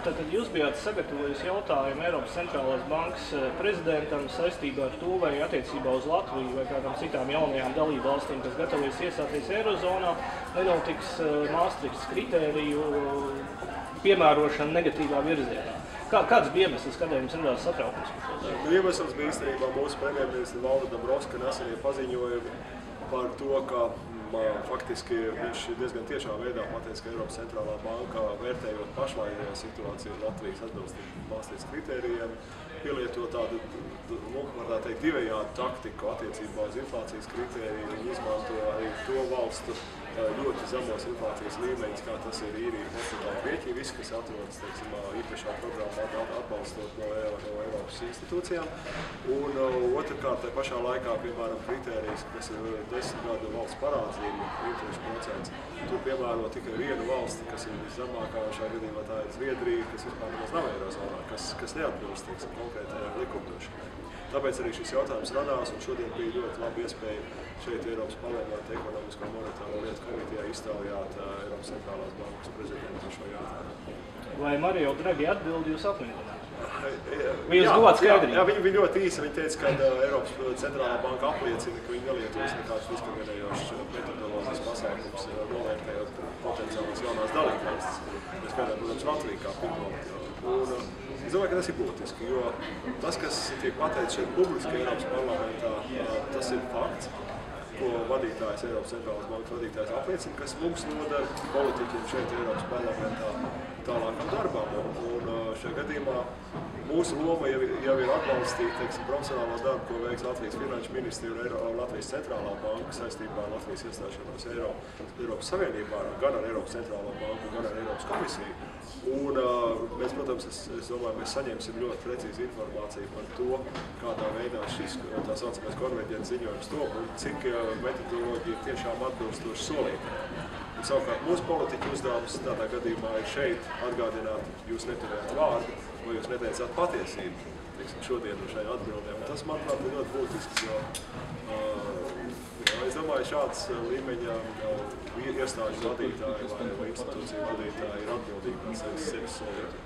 Tad jūs bijāt sagatavojis jautājumu Eiropas centrālās bankas prezidentam saistībā ar to, vai attiecībā uz Latviju vai kādām citām jaunajām dalībvalstīm, kas gatavojas iestāties Eirozonā, nenotiks Maastrichtas kritēriju piemērošana negatīvā virzienā. Kāds bija iemesls, kādēļ jums radās satraukums? Iemesls bija īstenībā mūsu premjerministra Valda Dombrovska nesenie paziņojumi par to, ka faktiski viņš diezgan tiešā veidā pateica, ka Eiropas centrālā banka, vērtējot pašlaikējo situāciju Latvijas atbilstību Maastrichtas kritērijiem, pielieto tādu, var teikt, divējādu taktiku attiecībā uz inflācijas kritēriju. Viņi izmanto arī to valstu ļoti zemos inflācijas līmeņus, kā tas ir Īrija, Portugāla, Grieķija, visi, kas atrodas, teiksim, īpašā programmā atbalstot no Eiropas institūcijām. Un otrkārt, tai pašā laikā, piemēram, kritērijas, kas ir 10 gadu valsts parādzība, interešu procents, tur piemēro tikai vienu valsti, kas ir viszemākā, šajā gadījumā tā ir Zviedrija, kas vispār nemaz nav Eirozonā, kas neatbilst, teiksim, konkrētajai likumdošanai. Tāpēc arī šis jautājums radās, un šodien bija ļoti laba iespēja šeit Eiropas parlamenta ekonomisko monetāro lietu komitejā iztaujāt Eiropas centrālās bankas prezidentu šo jautājumu. Vai Mario Draghi atbildi jūs apmierināja? Vai jūs guvāt skaidrību? Jā, viņi ļoti īsi. Viņi teica, ka Eiropas centrālā banka apliecina, ka viņi nelietos nekādus diskriminējošus metodoloģijas pasākumus, novērtējot potenciālas jaunās dalībvalstis. Mēs skaidrām, protams, Latviju kā pirmo. Es domāju, ka tas ir būtiski, jo tas, kas tiek pateikts šeit publiski Eiropas parlamentā, tas ir fakts, ko vadītājs, Eiropas centrālās bankas vadītājs apliecina, kas mums nodara politiķiem šeit Eiropas parlamentā tālākam darbām. Un šajā gadījumā mūsu loma jau ir atbalstīt, teiksim, profesionālo darbu, ko veiks Latvijas finanšu ministri un Latvijas centrālā banka saistībā ar Latvijas iestāšanos Eiropas Savienībā, gan ar Eiropas centrālo banku, gan ar Eiropas komisiju. Un mēs, protams, es domāju, mēs saņemsim ļoti precīzi informāciju par to, kādā veidā šis tā saucamais konverģents ziņojums top un cik metodoloģija tiešām atbilstoši solīta. Savukārt mūsu politiķu uzdevums tādā gadījumā ir šeit atgādināt, jūs neturējāt vārdu vai jūs neteicāt patiesību, teiksim, šodien un šajā atbildē. Un tas, manuprāt, ir ļoti būtisks, jo es domāju, šāds līmeņa iestāžu vadītāji vai institūciju vadītāji ir atbildīgi par sevis solītu.